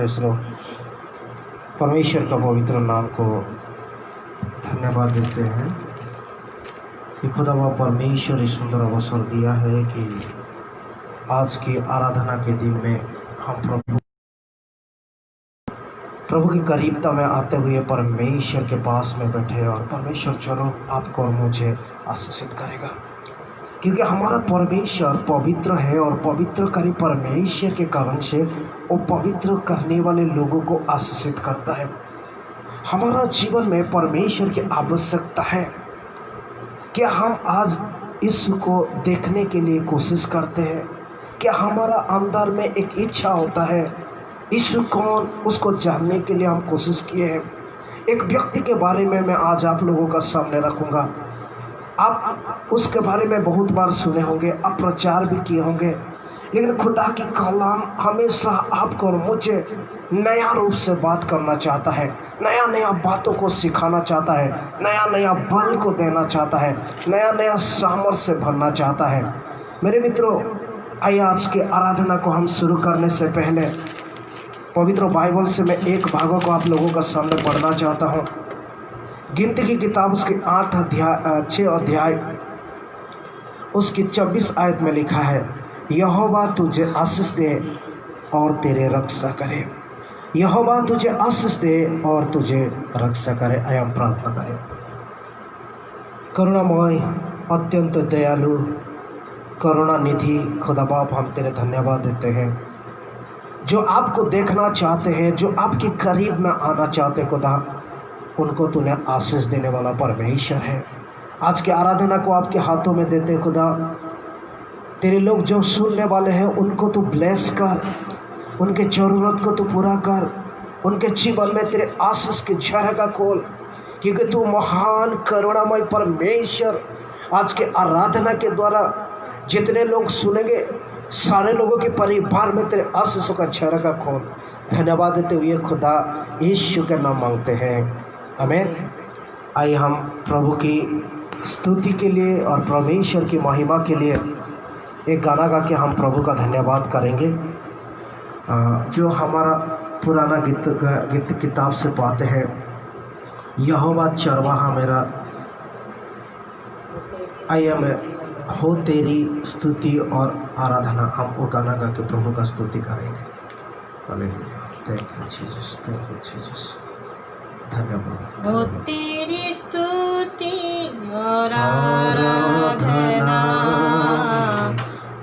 फैसलों परमेश्वर का पवित्र नाम को धन्यवाद देते हैं कि खुदा परमेश्वर इस सुंदर अवसर दिया है कि आज की आराधना के दिन में हम प्रभु की करीबता में आते हुए परमेश्वर के पास में बैठे और परमेश्वर चलो आपको और मुझे आशीषित करेगा, क्योंकि हमारा परमेश्वर पवित्र है और पवित्रकारी परमेश्वर के कारण से वो पवित्र करने वाले लोगों को आशीषित करता है। हमारा जीवन में परमेश्वर की आवश्यकता है। क्या हम आज यीशु को देखने के लिए कोशिश करते हैं? क्या हमारा अंदर में एक इच्छा होता है यीशु कौन, उसको जानने के लिए हम कोशिश किए हैं। एक व्यक्ति के बारे में मैं आज आप लोगों का सामने रखूँगा। आप उसके बारे में बहुत बार सुने होंगे, आप प्रचार भी किए होंगे, लेकिन खुदा की कलाम हमेशा आपको और मुझे नया रूप से बात करना चाहता है, नया नया बातों को सिखाना चाहता है, नया नया बल को देना चाहता है, नया नया सामर्थ्य से भरना चाहता है। मेरे मित्रों, आइए आज की आराधना को हम शुरू करने से पहले पवित्र बाइबल से मैं एक भागों को आप लोगों का सामने पढ़ना चाहता हूँ। गिनती की किताब उसके 6 अध्याय उसकी 24 आयत में लिखा है, यहोवा तुझे आशीष दे और तेरे रक्षा करे। यहोवा तुझे आशीष दे और तुझे रक्षा करे। आइए हम प्रार्थना करें। करुणामय, अत्यंत दयालु, करुणा निधि खुदा बाप, हम तेरे धन्यवाद देते हैं जो आपको देखना चाहते हैं, जो आपके करीब में आना चाहते खुदा, उनको तूने आशीष देने वाला परमेश्वर है। आज की आराधना को आपके हाथों में देते खुदा, तेरे लोग जो सुनने वाले हैं उनको तू ब्लेस कर, उनके ज़रूरत को तू पूरा कर, उनके जीवन में तेरे आशीष की झरका खोल, क्योंकि तू महान करुणामय परमेश्वर। आज के आराधना के द्वारा जितने लोग सुनेंगे सारे लोगों के परिवार में तेरे आशीषों का झरका खोल। धन्यवाद देते हुए खुदा यीशु के नाम मांगते हैं, आमीन। आइए हम प्रभु की स्तुति के लिए और परमेश्वर की महिमा के लिए एक गाना गा के हम प्रभु का धन्यवाद करेंगे, जो हमारा पुराना गीत किताब से पाते हैं, यहोवा चरवाहा मेरा। आइए मैं हो तेरी स्तुति और आराधना, हम वो गाना गा के प्रभु का स्तुति करेंगे। Thank you Jesus, thank you Jesus, धन्यवाद। हो तेरी स्तुति और आराधना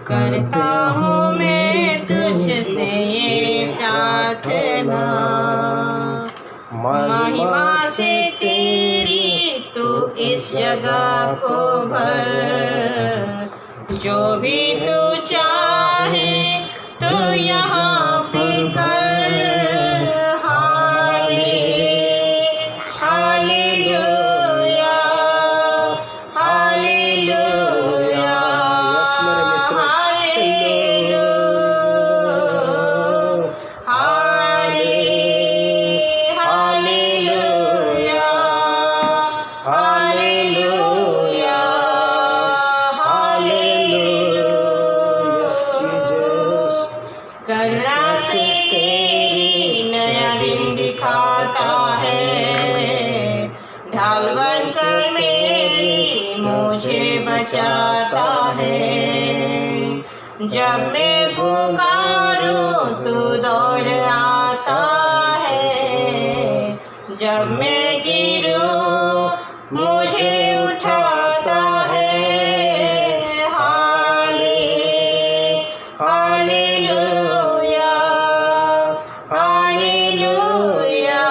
करता हूँ मैं तुझसे ये प्रार्थना, महिमा से तेरी तू इस जगह को भर, जो भी तू चाहे तू यहाँ पे कर। बचाता है, जब मैं पुकारूं तू दौड़ आता है, जब मैं गिरूं मुझे उठाता है। हालेलुया, हालेलुया, हालेलुया,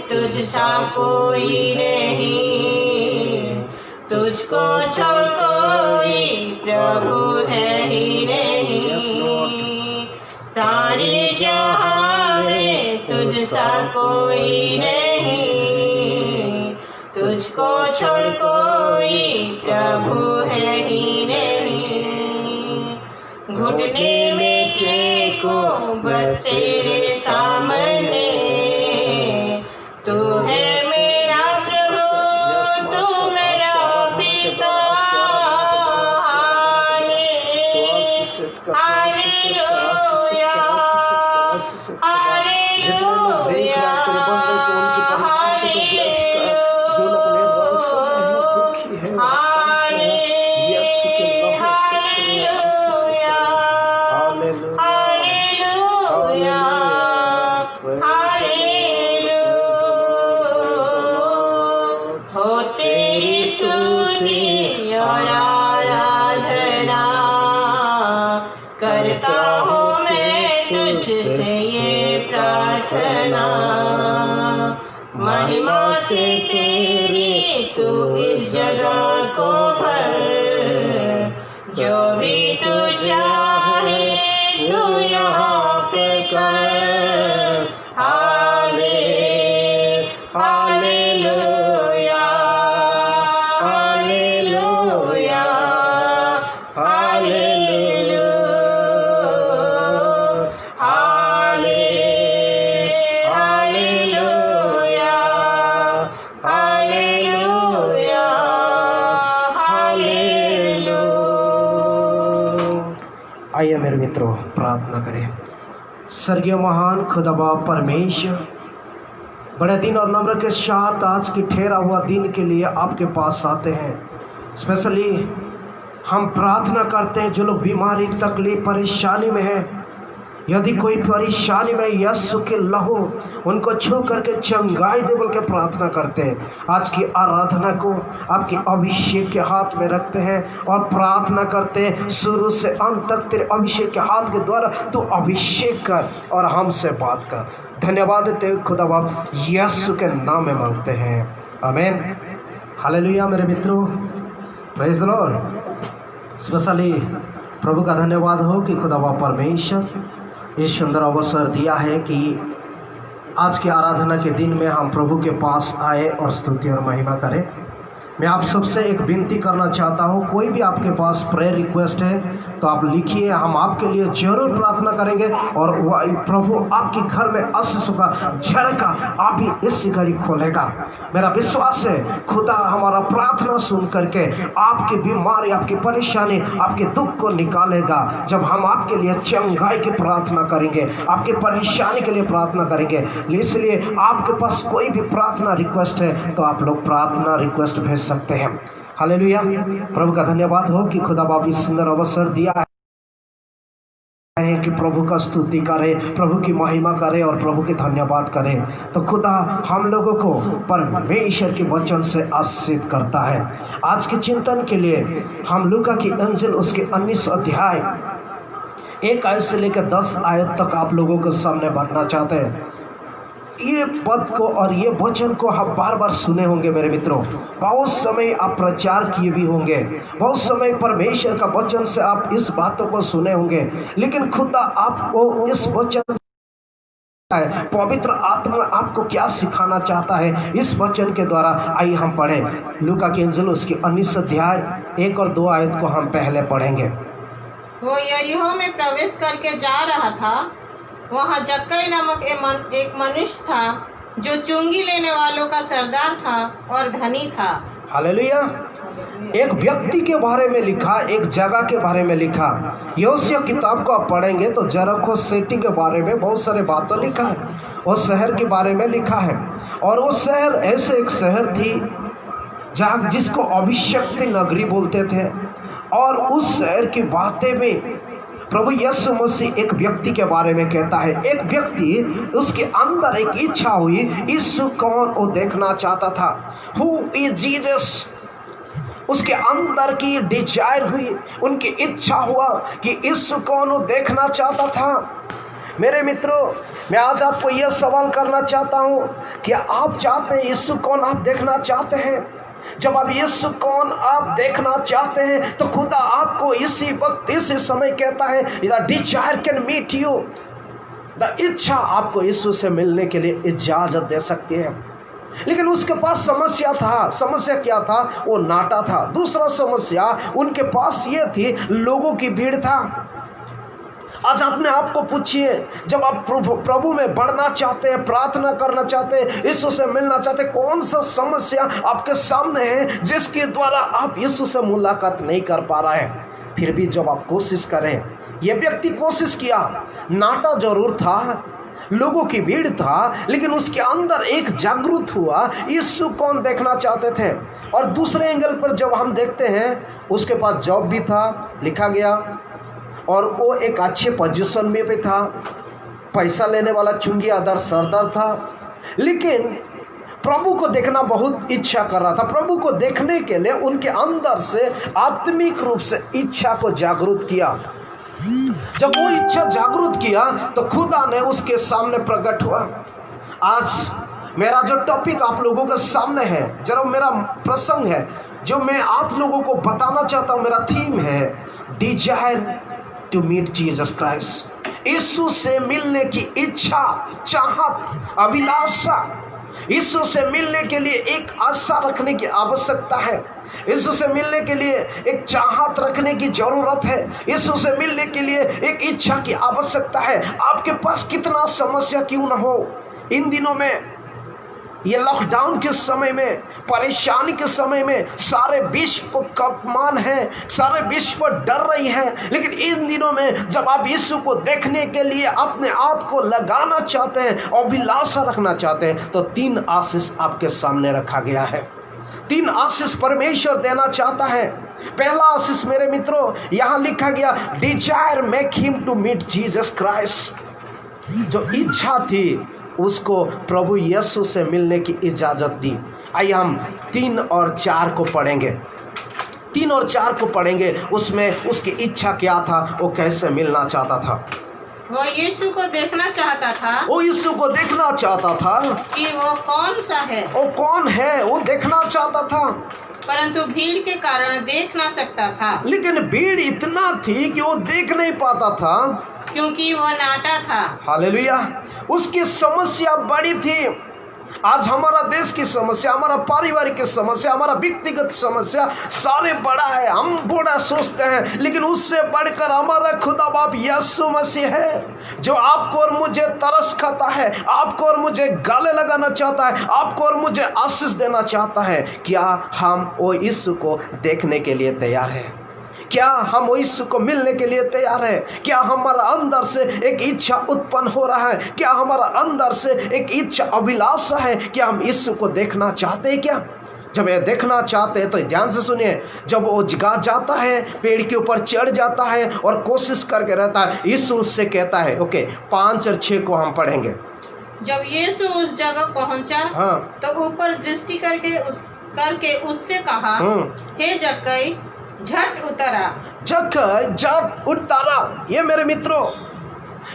तुझसा कोई नहीं, तुझको छोड़ कोई प्रभु है ही नहीं। सारी जहां में तुझसा कोई नहीं, तुझको छोड़ कोई प्रभु है ही नहीं। घुटने में टेको बस तेरे सामने। तू है मेरा प्रभु, तू मेरा पिता। हालेलुया, हालेलुया, हो तेरी स्तुति और आराधना करता हूँ मैं तुझसे ये प्रार्थना। महिमा से तेरी तू इस जगह को भर, जो भी तू चाहे तू यहाँ पे कर। Hallelujah, hallelujah, hallelujah, hallelujah, hallelujah, hallelujah. आइए मेरे मित्रों, प्रार्थना करें। स्वर्गीय महान खुदा बाप परमेश्वर, बड़े दिन और नम्र के साथ आज की ठहरा हुआ दिन के लिए आपके पास आते हैं। स्पेशली हम प्रार्थना करते हैं जो लोग बीमारी, तकलीफ, परेशानी में हैं, यदि कोई परेशानी में यीशु के लहू उनको छू करके चंगाई दे बोल के प्रार्थना करते हैं। आज की आराधना को आपके अभिषेक के हाथ में रखते हैं और प्रार्थना करते हैं, शुरू से अंत तक तेरे अभिषेक के हाथ के द्वारा तू अभिषेक कर और हमसे बात कर। धन्यवाद देते हुए खुदा बाप यीशु के नाम में मांगते हैं, आमीन। हालेलुया। मेरे मित्रों, प्रेज़ द लॉर्ड। स्पेशली प्रभु का धन्यवाद हो कि खुदा बाप परमेश्वर इस सुंदर अवसर दिया है कि आज के आराधना के दिन में हम प्रभु के पास आए और स्तुति और महिमा करें। मैं आप सबसे एक विनती करना चाहता हूं, कोई भी आपके पास प्रेयर रिक्वेस्ट है तो आप लिखिए, हम आपके लिए जरूर प्रार्थना करेंगे और प्रभु आपके घर में आशीषों का झरका आप ही इस घड़ी खोलेगा। मेरा विश्वास है खुदा हमारा प्रार्थना सुन करके आपकी बीमारी, आपकी परेशानी, आपके दुख को निकालेगा। जब हम आपके लिए चंगाई की प्रार्थना करेंगे, आपके परेशानी के लिए प्रार्थना करेंगे, इसलिए आपके पास कोई भी प्रार्थना रिक्वेस्ट है तो आप लोग प्रार्थना रिक्वेस्ट भेज सकते हैं। हालेलुया। प्रभु का धन्यवाद हो कि खुदा बाप इस सुंदर अवसर दिया है कि प्रभु का स्तुति करें, प्रभु की महिमा करें और प्रभु के धन्यवाद करें। तो खुदा हम लोगों को परमेश्वर के वचन से आशीषित करता है। आज के चिंतन के लिए हम लूका की इंजिल उसके 19 अध्याय 1 आयत से लेकर 10 आयत तक आप लोगों के सामने बांटना चाहते हैं। ये पद को और ये वचन को आप बार बार सुने होंगे मेरे मित्रों, बहुत समय आप प्रचार किए भी होंगे, बहुत समय परमेश्वर का वचन से आप इस बातों को सुने होंगे, लेकिन खुदा आपको इस वचन पवित्र आत्मा आपको क्या सिखाना चाहता है इस वचन के द्वारा। आइए हम पढ़ें लूका की इंजिल उसकी 19 अध्याय 1 और 2 आयत को हम पहले पढ़ेंगे। वो यरीहो में प्रवेश करके जा रहा था। वहाँ जक्कई नामक एक मनुष्य था जो चुंगी लेने वालों का सरदार था और धनी था। हालेलुया। एक व्यक्ति के बारे में लिखा, एक जगह के बारे में लिखा। योशिया किताब को आप पढ़ेंगे तो जेरिको सिटी के बारे में बहुत सारे बातें लिखा है, उस शहर के बारे में लिखा है। और वो शहर ऐसे एक शहर थी जहाँ जिसको अभिषक्ति नगरी बोलते थे। और उस शहर की बातें में प्रभु यीशु मसीह एक व्यक्ति के बारे में कहता है। एक व्यक्ति, उसके अंदर एक इच्छा हुई, यीशु कौन वो देखना चाहता था। हु इज जीसस, उसके अंदर की डिजायर हुई, उनकी इच्छा हुआ कि यीशु कौन वो देखना चाहता था। मेरे मित्रों, मैं आज आपको यह सवाल करना चाहता हूँ, क्या आप चाहते हैं यीशु कौन आप देखना चाहते हैं? जब आप यीशु कौन आप देखना चाहते हैं तो खुदा आपको इसी वक्त इसी समय कहता है, the desire can meet you, the इच्छा आपको यीशु से मिलने के लिए इजाजत दे सकती है। लेकिन उसके पास समस्या था। समस्या क्या था? वो नाटा था। दूसरा समस्या उनके पास ये थी, लोगों की भीड़ था। आज अपने आप को पूछिए, जब आप प्रभु में बढ़ना चाहते हैं, प्रार्थना करना चाहते हैं, यीशु से मिलना चाहते हैं, कौन सा समस्या आपके सामने है जिसके द्वारा आप यीशु से मुलाकात नहीं कर पा रहे हैं? फिर भी जब आप कोशिश करें, ये व्यक्ति कोशिश किया, नाटा जरूर था, लोगों की भीड़ था, लेकिन उसके अंदर एक जागृत हुआ, यीशु कौन देखना चाहते थे। और दूसरे एंगल पर जब हम देखते हैं, उसके पास जॉब भी था, लिखा गया, और वो एक अच्छे पोजीशन में भी था, पैसा लेने वाला चुंगी आदर सरदार था, लेकिन प्रभु को देखना बहुत इच्छा कर रहा था। प्रभु को देखने के लिए उनके अंदर से आत्मिक रूप से इच्छा को जागृत किया। जब वो इच्छा जागृत किया तो खुदा ने उसके सामने प्रकट हुआ। आज मेरा जो टॉपिक आप लोगों के सामने है, जरा मेरा प्रसंग है जो मैं आप लोगों को बताना चाहता हूँ, मेरा थीम है desire to meet Jesus Christ. यीशु से मिलने की इच्छा, चाहत, अभिलाषा। यीशु से मिलने के लिए एक आशा रखने की आवश्यकता है। यीशु से मिलने के लिए एक चाहत रखने की जरूरत है। यीशु से मिलने के लिए एक इच्छा की आवश्यकता है। आपके पास कितना समस्या क्यों न हो, इन दिनों में, ये लॉकडाउन के समय में, परेशानी के समय में, सारे विश्व को कपमान है, सारे विश्व पर डर रही है, लेकिन इन दिनों में जब आप यीशु को देखने के लिए अपने आप को लगाना चाहते हैं, अभिलाषा रखना चाहते हैं, तो 3 आशीष आपके सामने रखा गया है। 3 आशीष परमेश्वर देना चाहता है। पहला आशीष मेरे मित्रों, यहाँ लिखा गया, desire make him to meet Jesus Christ. जो इच्छा थी उसको प्रभु यीशु से मिलने की इजाज़त दी। आइए हम 3 और 4 को पढ़ेंगे। 3 और 4 को पढ़ेंगे। उसमें उसकी इच्छा क्या था, वो कैसे मिलना चाहता था। वो यीशु को देखना चाहता था, वो यीशु को देखना चाहता था कि वो कौन सा है, वो कौन है, वो देखना चाहता था, परंतु भीड़ के कारण देख ना सकता था, लेकिन भीड़ इतना थी कि वो देख नहीं पाता था, क्योंकि वो नाटा था। हालेलुया। उसकी समस्या बड़ी थी। आज हमारा देश की समस्या, हमारा पारिवारिक की समस्या, हमारा व्यक्तिगत समस्या सारे बड़ा है, हम बड़ा सोचते हैं, लेकिन उससे बढ़कर हमारा खुदा बाप यीशु मसीह है, जो आपको और मुझे तरस खाता है, आपको और मुझे गले लगाना चाहता है, आपको और मुझे आशीष देना चाहता है। क्या हम वो यीशु को देखने के लिए तैयार हैं? क्या हम यीशु को मिलने के लिए तैयार है? क्या हमारा अंदर से एक इच्छा उत्पन्न हो रहा है? क्या हमारा अंदर से एक इच्छा, अभिलाषा है? क्या हम यीशु को देखना चाहते हैं? क्या जब ये देखना चाहते हैं तो ध्यान से सुनिए, जब वो जगा जाता है, पेड़ के ऊपर चढ़ जाता है और कोशिश करके रहता है, यीशु उससे कहता है, ओके 5 और 6 को हम पढ़ेंगे। जब यीशु उस जगह पहुंचा, हाँ, तो ऊपर दृष्टि करके उससे कहा, हे जक्कई, झट उतरा। झट उतारा। ये मेरे मित्रों,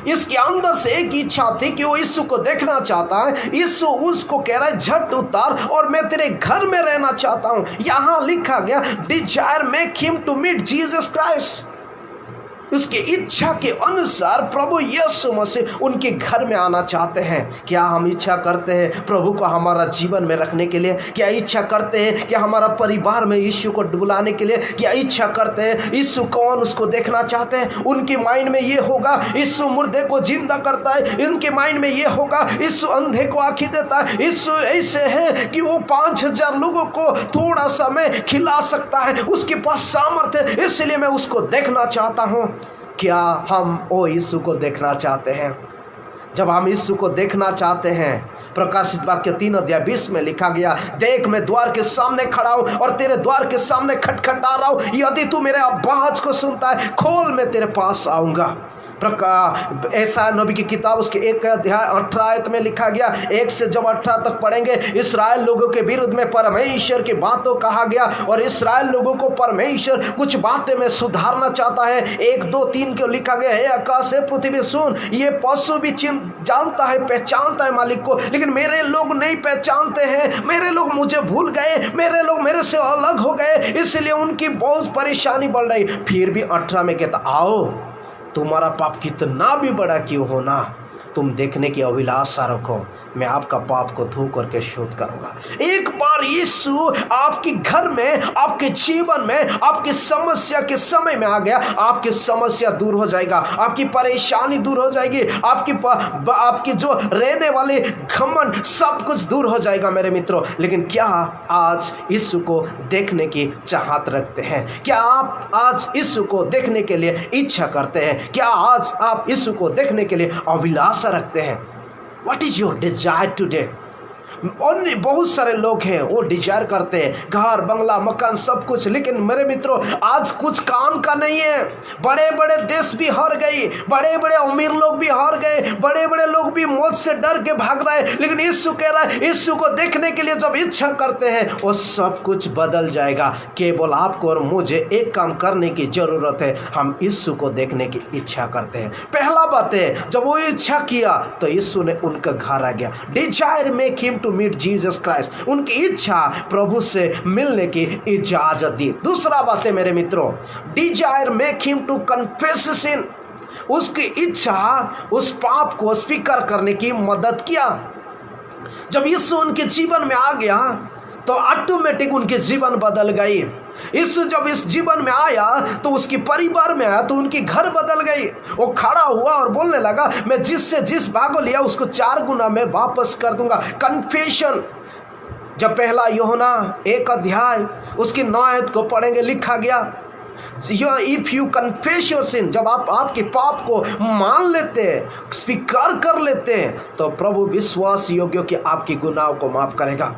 इसके अंदर से एक इच्छा थी कि वो यीशु को देखना चाहता है। यीशु उसको कह रहा है, झट उतार और मैं तेरे घर में रहना चाहता हूं। यहां लिखा गया, desire make him to meet Jesus Christ. उसकी इच्छा के अनुसार प्रभु यीशु मसीह उनके घर में आना चाहते हैं। क्या हम इच्छा करते हैं प्रभु को हमारा जीवन में रखने के लिए? क्या इच्छा करते हैं कि हमारा परिवार में यीशु को बुलाने के लिए? क्या इच्छा करते हैं यीशु कौन, उसको देखना चाहते हैं? उनके माइंड में ये होगा, यीशु मुर्दे को जिंदा करता है। इनके माइंड में ये होगा, यीशु अंधे को आंखें देता है। यीशु ऐसे है कि वो 5000 लोगों को थोड़ा सा में खिला सकता है, उसके पास सामर्थ्य है, इसलिए मैं उसको देखना चाहता हूँ। क्या हम वो यीशु को देखना चाहते हैं? जब हम यीशु को देखना चाहते हैं, प्रकाशित वाक्य 3:20 में लिखा गया, देख मैं द्वार के सामने खड़ा हूं और तेरे द्वार के सामने खटखटा रहा हूं, यदि तू मेरे आवाज को सुनता है, खोल, मैं तेरे पास आऊंगा। ऐसा नबी की किताब उसके 1 अध्याय 18 आयत में लिखा गया, 1 से जब 18 तक पढ़ेंगे, इस्राएल लोगों के विरुद्ध में परमेश्वर की बातों कहा गया और इस्राएल लोगों को परमेश्वर कुछ बातें में सुधारना चाहता है। 1, 2, 3 को लिखा गया, हे आकाश है पृथ्वी सुन, ये पशु भी जानता है, पहचानता है मालिक को, लेकिन मेरे लोग नहीं पहचानते हैं। मेरे लोग मुझे भूल गए, मेरे लोग मेरे से अलग हो गए, इसलिए उनकी बहुत परेशानी बढ़ रही। फिर भी 18 में कहता, आओ तुम्हारा पाप कितना भी बड़ा क्यों हो ना, तुम देखने की अभिलाषा रखो, मैं आपका पाप को धो करके शुद्ध करूंगा। एक बार यीशु आपके घर में, आपके जीवन में, आपकी समस्या के समय में आ गया, आपकी समस्या दूर हो जाएगा, आपकी परेशानी दूर हो जाएगी, आपकी जो रहने वाले घमंड सब कुछ दूर हो जाएगा मेरे मित्रों। लेकिन क्या आज यीशु को देखने की चाहत रखते हैं? क्या आप आज यीशु को देखने के लिए इच्छा करते हैं? क्या आज आप यीशु को देखने के लिए अभिलाषा रखते हैं? What is your desire today? और बहुत सारे लोग हैं वो डिजायर करते हैं घर बंगला मकान सब कुछ, लेकिन मेरे मित्रों आज कुछ काम का नहीं है। बड़े बड़े देश भी हार गए, बड़े बड़े अमीर लोग भी हार गए, बड़े बड़े लोग भी मौत से डर के भाग रहे हैं। लेकिन यीशु कह रहा है यीशु को देखने के लिए जब इच्छा करते हैं वो सब कुछ बदल जाएगा। केवल आपको और मुझे एक काम करने की जरूरत है, हम यीशु को देखने की इच्छा करते हैं। पहला बात है जब वो इच्छा किया तो यीशु ने उनका घर आ गया। Desire make him to meet Jesus Christ, उनकी इच्छा प्रभु से मिलने की इजाजत दी। दूसरा बात है मेरे मित्रों, desire make him to confess sin, उसकी इच्छा उस पाप को स्वीकार करने की मदद किया। जब यीशु उनके जीवन में आ गया तो ऑटोमेटिक उनके जीवन बदल गई। यीशु जब इस जीवन में आया तो उसके परिवार में आया तो उनकी घर बदल गई। वो खड़ा हुआ और बोलने लगा मैं जिससे जिस भागो लिया उसको 4 गुना में वापस कर दूंगा। कन्फेशन, जब पहला यूहन्ना 1 अध्याय उसकी 9 आयत को पढ़ेंगे, लिखा गया if you confess your sin, जब आप आपके पाप को मान लेते हैं, स्वीकार कर लेते हैं, तो प्रभु विश्वास योग्य कि आपकी गुनाहों को माफ करेगा।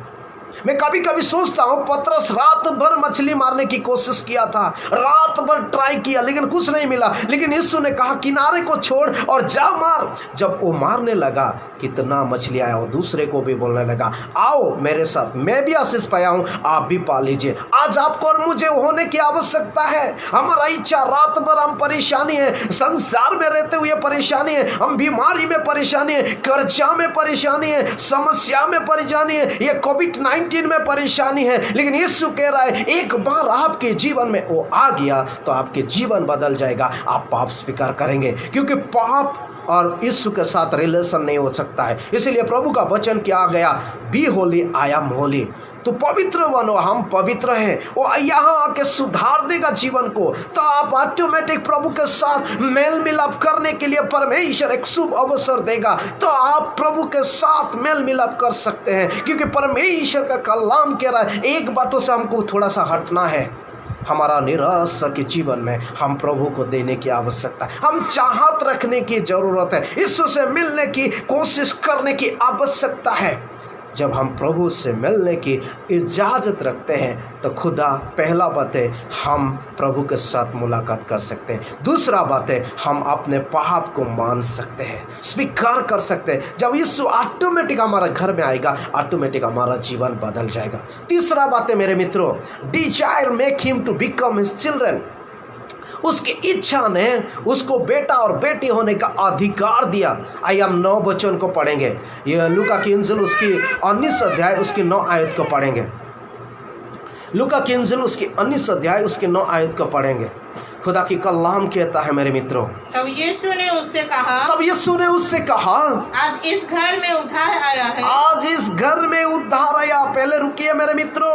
मैं कभी कभी सोचता हूँ पतरस रात भर मछली मारने की कोशिश किया था, रात भर ट्राई किया लेकिन कुछ नहीं मिला, लेकिन यीशु ने कहा किनारे को छोड़ और जा मार। जब वो मारने लगा कितना मछली आया, वो दूसरे को भी बोलने लगा आओ मेरे साथ, मैं भी आशीष पाया हूँ, आप भी पा लीजिए। आज आपको और मुझे होने की आवश्यकता है। हमारा इच्छा रात भर हम परेशानी है, संसार में रहते हुए परेशानी है, हम बीमारी में परेशानी है, कर्जा में परेशानी है, समस्या में परेशानी है, ये कोविड-19 में परेशानी है। लेकिन यीशु कह रहा है एक बार आपके जीवन में वो आ गया तो आपके जीवन बदल जाएगा। आप पाप स्वीकार करेंगे क्योंकि पाप और यीशु के साथ रिलेशन नहीं हो सकता है। इसलिए प्रभु का वचन क्या गया, be holy I am holy, तो पवित्र बनो, हम पवित्र हैं। वो यहाँ आके सुधार देगा जीवन को, तो आप ऑटोमेटिक प्रभु के साथ मेल मिलाप करने के लिए परमेश्वर एक शुभ अवसर देगा, तो आप प्रभु के साथ मेल मिलाप कर सकते हैं। क्योंकि परमेश्वर का कलाम कह रहा है एक बातों से हमको थोड़ा सा हटना है, हमारा निराशा के जीवन में हम प्रभु को देने की आवश्यकता है, हम चाहत रखने की जरूरत है, यीशु से मिलने की कोशिश करने की आवश्यकता है। जब हम प्रभु से मिलने की इजाज़त रखते हैं तो खुदा, पहला बात है हम प्रभु के साथ मुलाकात कर सकते हैं। दूसरा बात है हम अपने पाप को मान सकते हैं, स्वीकार कर सकते हैं। जब यीशु ऑटोमेटिक हमारा घर में आएगा, ऑटोमेटिक हमारा जीवन बदल जाएगा। तीसरा बात है मेरे मित्रों, desire make him to become his children, उसकी इच्छा ने उसको बेटा और बेटी होने का अधिकार दिया। आइए हम 9 वचन को पढ़ेंगे, यह लूका की इंजिल उसकी 19 अध्याय उसकी 9 आयत को पढ़ेंगे। लूका की इंजिल उसकी 19 अध्याय उसकी 9 आयत को पढ़ेंगे। खुदा की कलाम कहता है मेरे मित्रों, तब यीशु ने उससे कहा आज इस घर में उद्धार आया है। आज इस घर में उद्धार आया। पहले रुकिए मेरे मित्रों,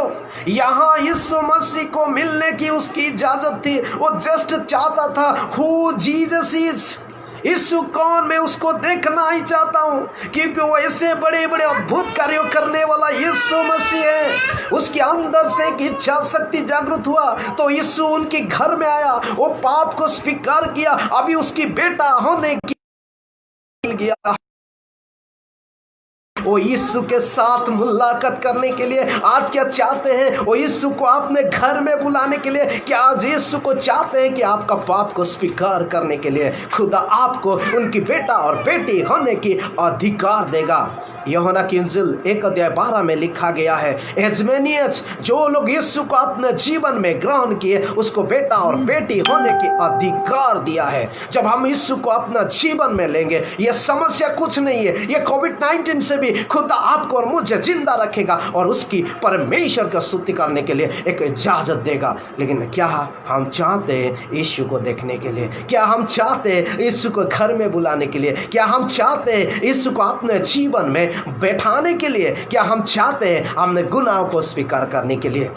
यहाँ यीशु मसीह को मिलने की उसकी इजाजत थी। वो जस्ट चाहता था हु जीसस इज, यीशु कौन, मैं उसको देखना ही चाहता हूँ, क्योंकि वो ऐसे बड़े बड़े अद्भुत कार्यों करने वाला यीशु मसीह है। उसके अंदर से एक इच्छा शक्ति जागृत हुआ तो यीशु उनके घर में आया, वो पाप को स्वीकार किया, अभी उसकी बेटा होने की गया। वो यीशु के साथ मुलाकात करने के लिए आज क्या चाहते हैं, वो यीशु को अपने घर में बुलाने के लिए क्या आज यीशु को चाहते हैं कि आपका पाप को स्वीकार करने के लिए खुदा आपको उनकी बेटा और बेटी होने की अधिकार देगा। यूहन्ना की इंजील 1:12 में लिखा गया है, एजमेनियस, जो लोग यीशु को अपने जीवन में ग्रहण किए उसको बेटा और बेटी होने की अधिकार दिया है। जब हम यीशु को अपना जीवन में लेंगे, यह समस्या कुछ नहीं है, यह कोविड-19 से भी खुदा आपको और मुझे जिंदा रखेगा और उसकी परमेश्वर का स्तुति करने के लिए एक इजाजत देगा। लेकिन क्या हम चाहते हैं यीशु को देखने के लिए? क्या हम चाहते हैं यीशु को घर में बुलाने के लिए? क्या हम चाहते हैं यीशु को अपने जीवन में बैठाने के लिए? क्या हम चाहते हैं हमने गुनाह को स्वीकार करने के लिए?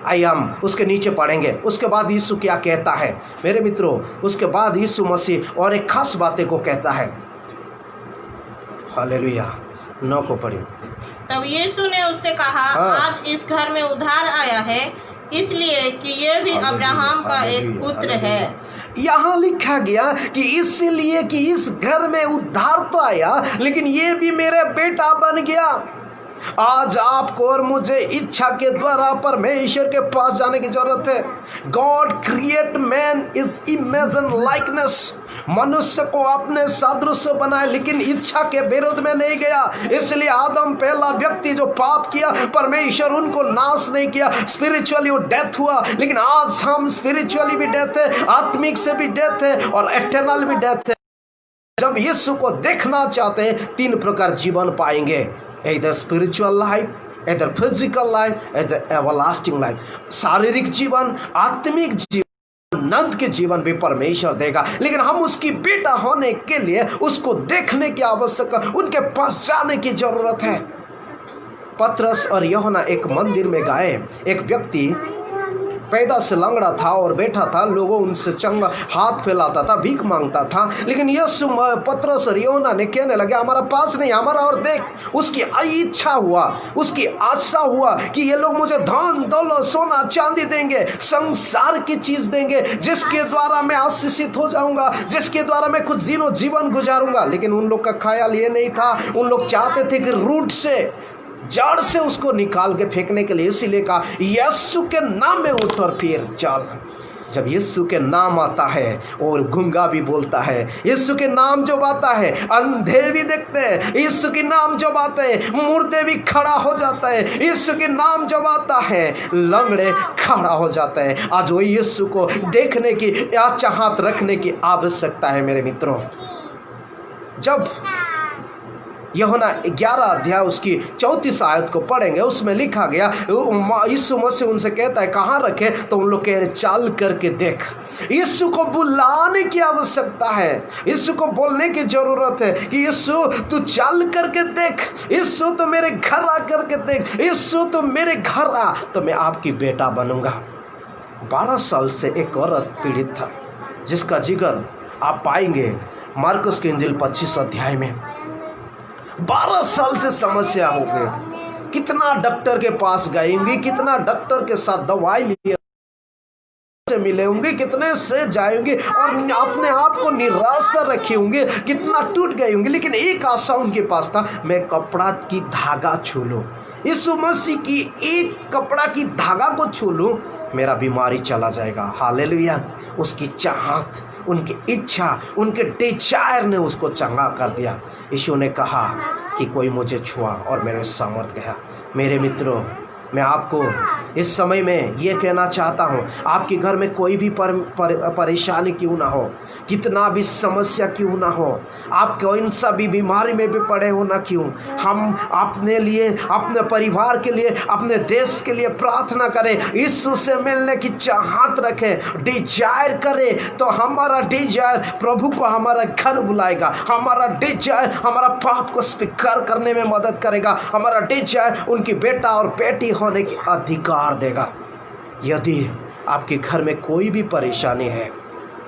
आइए हम उसके नीचे पढ़ेंगे। उसके बाद यीशु क्या कहता है मेरे मित्रों? उसके बाद यीशु मसीह और एक खास बातें को कहता है। हालेलुया। 9 को पढ़िए। तब यीशु ने उससे कहा, आज इस घर में उद्धार आया है, इसलिए कि यह भी अब्राहम का एक पुत्र है। यहाँ लिखा गया कि इसलिए कि इस घर में उद्धार तो आया, लेकिन ये भी मेरा बेटा बन गया। आज आपको और मुझे इच्छा के द्वारा परमेश्वर के पास जाने की जरूरत है। God create man is imagine likeness. मनुष्य को अपने सादृश्य बनाए, लेकिन इच्छा के विरोध में नहीं गया। इसलिए आदम पहला व्यक्ति जो पाप किया, परमेश्वर उनको नाश नहीं किया। स्पिरिचुअली वो डेथ हुआ, लेकिन आज हम स्पिरिचुअली भी डेथ है, आत्मिक से भी डेथ है और इटर्नल भी डेथ है। जब यीशु को देखना चाहते हैं, 3 प्रकार जीवन पाएंगे, either spiritual life, either physical life, either everlasting life। शारीरिक जीवन, आत्मिक जीवन, अनंत के जीवन भी परमेश्वर देगा, लेकिन हम उसकी बेटा होने के लिए उसको देखने की आवश्यकता, उनके पास जाने की जरूरत है। पतरस और यूहन्ना एक मंदिर में गए। एक व्यक्ति पैदा से लंगड़ा था और बैठा था, लोगों उनसे चंगा हाथ फैलाता था, भीख मांगता था। लेकिन यीशु पतरस और यूहन्ना ने कहने लगे, हमारा पास नहीं, हमारा और देख। उसकी इच्छा हुआ, उसकी आशा हुआ कि ये लोग मुझे धन दौलत सोना चांदी देंगे, संसार की चीज देंगे, जिसके द्वारा मैं आशीषित हो जाऊंगा, जिसके द्वारा मैं कुछ दिनों जीवन गुजारूंगा। लेकिन उन लोग का ख्याल ये नहीं था। उन लोग चाहते थे कि रूट से, जड़ से उसको निकाल के फेंकने के लिए। इसीलिए कहा, यीशु के नाम में उठ और फिर चल। जब यीशु के नाम आता है और गूंगा भी बोलता है, यीशु के नाम जब आता है अंधे भी देखते हैं, यीशु के नाम जब आता है मुर्दे भी खड़ा हो जाता है, यीशु के नाम जब आता है लंगड़े खड़ा हो जाता है। आज वही यीशु को देखने की या चाहत रखने की आवश्यकता है मेरे मित्रों। जब यूहन्ना 11 अध्याय उसकी 34 आयत को पढ़ेंगे, उसमें लिखा गया, यीशु मसीह उनसे कहता है कहाँ रखे? तो उन लोग कह रहे चल करके देख। यीशु को बुलाने की आवश्यकता है, यीशु को बोलने की जरूरत है कि यीशु तू चल करके देख, यीशु तो मेरे घर आ करके देख, यीशु तो मेरे घर आ तो मैं आपकी बेटा बनूंगा। 12 साल से एक औरत पीड़ित था, जिसका जिगर आप पाएंगे मार्कुस की इंजील 25 अध्याय में। 12 साल से समस्या हो गई। कितना डॉक्टर के पास गए होंगे, कितना डॉक्टर के साथ दवाई लिए से मिले होंगे, कितने से जाएंगे और अपने आप को निराशा रखे होंगे, कितना टूट गए होंगे। लेकिन एक आशा उनके पास था, मैं कपड़ा की धागा छू लूं, यीशु मसीह की एक कपड़ा की धागा को छू लूं, मेरा बीमारी चला जाएगा। हालेलुया। उसकी चाहत, उनकी इच्छा, उनके डिजायर ने उसको चंगा कर दिया। यीशु ने कहा कि कोई मुझे छुआ और मेरे सामर्थ गया। मेरे मित्रों, मैं आपको इस समय में ये कहना चाहता हूँ, आपके घर में कोई भी परेशानी क्यों ना हो, कितना भी समस्या क्यों ना हो, आप कौन सा भी बीमारी में भी पड़े हो ना क्यों, हम अपने लिए, अपने परिवार के लिए, अपने देश के लिए प्रार्थना करें, यीशु से मिलने की चाहत रखें, डिजायर करें, तो हमारा डिजायर प्रभु को हमारा घर बुलाएगा, हमारा डिजायर हमारा पाप को स्वीकार करने में मदद करेगा, हमारा डिजायर उनकी बेटा और बेटी होने की अधिकार देगा। यदि आपके घर में कोई भी परेशानी है,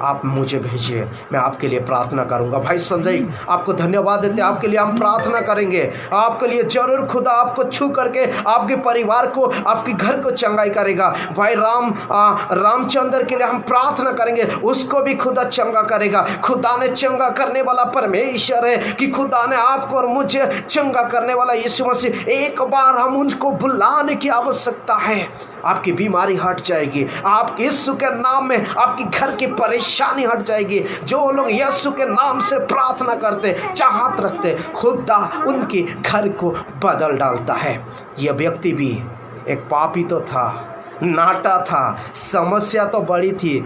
आप मुझे भेजिए, मैं आपके लिए प्रार्थना करूंगा। भाई संजय आपको धन्यवाद देते हैं, आपके लिए हम प्रार्थना करेंगे, आपके लिए जरूर खुदा आपको छू करके आपके परिवार को, आपके घर को चंगाई करेगा। भाई रामचंद्र के लिए हम प्रार्थना करेंगे, उसको भी खुदा चंगा करेगा। खुदा ने चंगा करने वाला परमेश्वर है कि खुदा ने आपको और मुझे चंगा करने वाला यीशु मसीह। एक बार हम उनको बुलाने की आवश्यकता है, आपकी बीमारी हट जाएगी। आप यीशु के नाम में आपकी घर की परेशानी परेशानी हट जाएगी। जो लोग यीशु के नाम से प्रार्थना करते, चाहत रखते, खुदा उनके घर को बदल डालता है। यह व्यक्ति भी एक पापी तो था, नाटा था, समस्या तो बड़ी थी,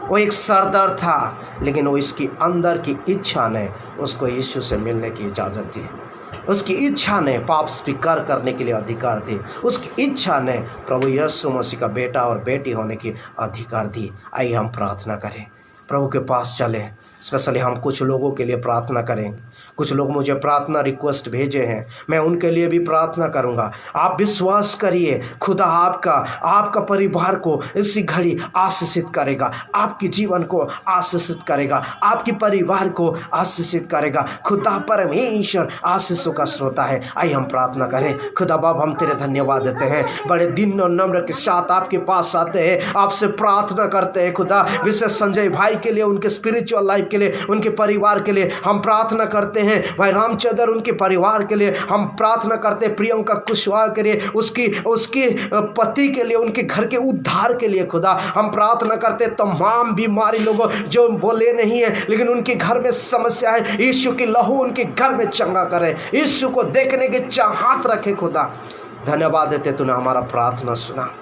वो एक सरदर्द था, लेकिन वो इसकी अंदर की इच्छा ने उसको यीशु से मिलने की इजाज़त दी। उसकी इच्छा ने पाप स्वीकार करने के लिए अधिकार दी। उसकी इच्छा ने प्रभु यीशु मसीह का बेटा और बेटी होने की अधिकार दी। आइए हम प्रार्थना करें, प्रभु के पास चले। स्पेशली हम कुछ लोगों के लिए प्रार्थना करेंगे। कुछ लोग मुझे प्रार्थना रिक्वेस्ट भेजे हैं, मैं उनके लिए भी प्रार्थना करूंगा। आप विश्वास करिए, खुदा आपका परिवार को इसी घड़ी आशीषित करेगा, आपके जीवन को आशीषित करेगा, आपके परिवार को आशीषित करेगा। खुदा परमेश्वर आशीषों का श्रोता है। आइए हम प्रार्थना करें। खुदा बाप, हम तेरे धन्यवाद देते हैं, बड़े दिन और नम्र के साथ आपके पास आते हैं, आपसे प्रार्थना करते हैं। खुदा विशेष संजय भाई के लिए, उनके स्पिरिचुअल लाइफ के लिए, उनके परिवार के लिए हम प्रार्थना करते हैं। भाई रामचंद्र, उनके परिवार के लिए हम प्रार्थना करते हैं। प्रियंका कुशवाहा के लिए, उसके पति के लिए, उनके घर के उद्धार के लिए खुदा हम प्रार्थना करते हैं। तमाम बीमारी लोगों जो बोले नहीं है लेकिन उनके घर में समस्या है, यीशु की लहू उनके घर में चंगा करे, यीशु को देखने की चाहत रखे। खुदा धन्यवाद देते, तूने हमारा प्रार्थना सुना।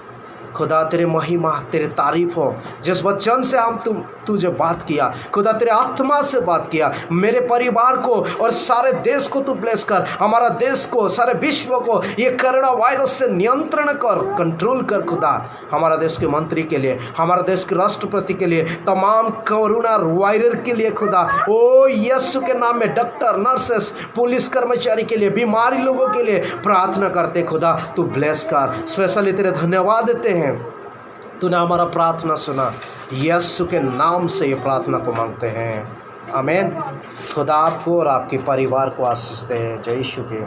खुदा तेरे महिमा, तेरे तारीफ हो। जिस वचन से हम तुझे बात किया, खुदा तेरे आत्मा से बात किया, मेरे परिवार को और सारे देश को तू ब्लेस कर। हमारा देश को, सारे विश्व को ये कोरोना वायरस से नियंत्रण कर, कंट्रोल कर। खुदा हमारा देश के मंत्री के लिए, हमारा देश के राष्ट्रपति के लिए, तमाम कोरोना वायरस के लिए खुदा, ओ यीशु के नाम में डॉक्टर, नर्सेस, पुलिस कर्मचारी के लिए, बीमारी लोगों के लिए प्रार्थना करते। खुदा तू ब्लेस कर। स्पेशली तेरे धन्यवाद देते हैं, तूने हमारा प्रार्थना सुना। यीशु के नाम से ये प्रार्थना को मांगते हैं, आमीन। खुदा आपको और आपके परिवार को आशीष दे। जय यीशु के।